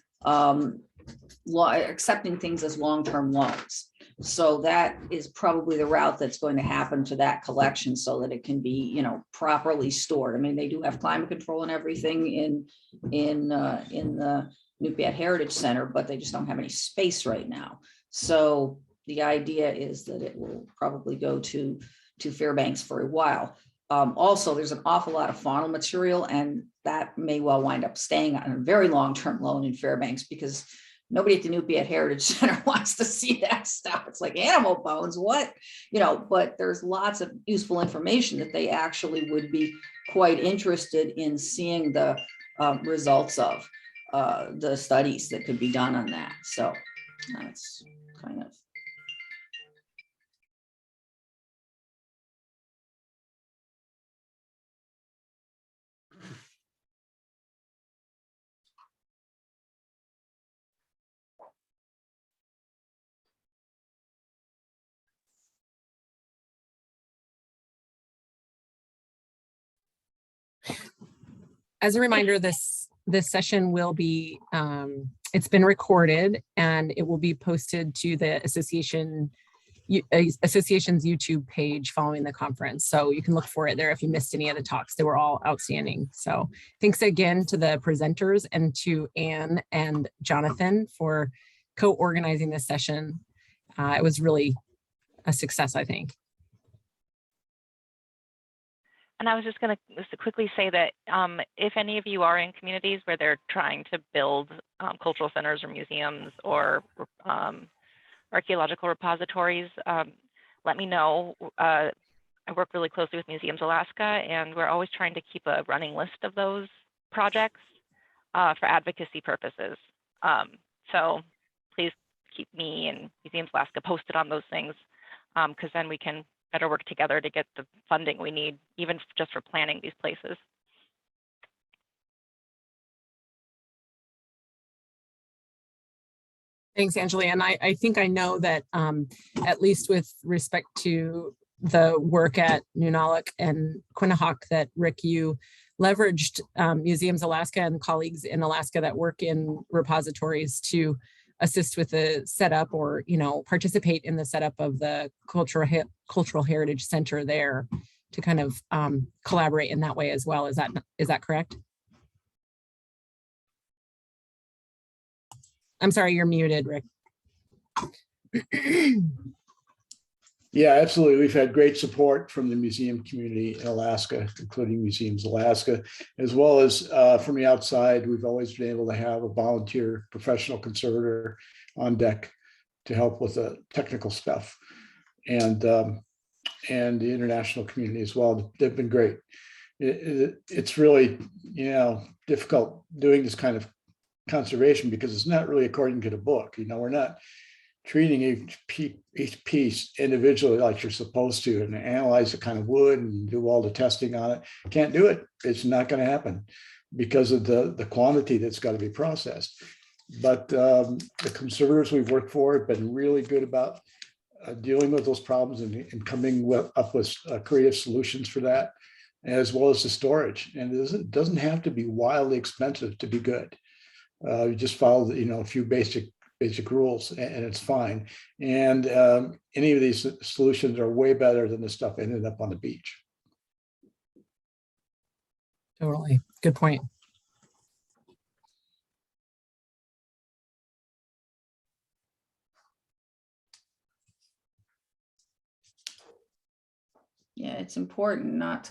C: accepting things as long-term loans. So that is probably the route that's going to happen to that collection, so that it can be, you know, properly stored. I mean, they do have climate control and everything in the Nupiat Heritage Center, but they just don't have any space right now. So the idea is that it will probably go to Fairbanks for a while. Also, there's an awful lot of faunal material, and that may well wind up staying on a very long-term loan in Fairbanks, because nobody at the Nupiat Heritage Center wants to see that stuff. It's like animal bones, what? You know, but there's lots of useful information that they actually would be quite interested in seeing the results of the studies that could be done on that. So that's kind of.
A: As a reminder, this session will be, it's been recorded, and it will be posted to the association association's YouTube page following the conference. So you can look for it there if you missed any of the talks. They were all outstanding. So thanks again to the presenters and to Anne and Jonathan for co-organizing this session. It was really a success, I think.
D: And I was just going to quickly say that if any of you are in communities where they're trying to build cultural centers or museums or archaeological repositories, let me know. I work really closely with Museums Alaska, and we're always trying to keep a running list of those projects for advocacy purposes. So please keep me and Museums Alaska posted on those things, because then we can better work together to get the funding we need, even just for planning these places.
A: Thanks, Anjuli. And I think I know that at least with respect to the work at Nunalak and Quinnahock that Rick, you leveraged Museums Alaska and colleagues in Alaska that work in repositories to assist with the setup or, participate in the setup of the Cultural Heritage Center there to kind of collaborate in that way as well. Is that correct? I'm sorry, you're muted, Rick.
F: Yeah, absolutely. We've had great support from the museum community in Alaska, including Museums Alaska, as well as from the outside. We've always been able to have a volunteer professional conservator on deck to help with the technical stuff, and the international community as well. They've been great. It's really, difficult doing this kind of conservation because it's not really according to the book. We're not treating each piece individually like you're supposed to, and analyze the kind of wood and do all the testing on it. Can't do it. It's not going to happen because of the quantity that's got to be processed. But the conservators we've worked for have been really good about dealing with those problems and coming up with creative solutions for that, as well as the storage. And it doesn't have to be wildly expensive to be good. You just follow a few basic rules and it's fine. And any of these solutions are way better than the stuff ended up on the beach.
A: Totally. Good point.
C: Yeah, it's important not to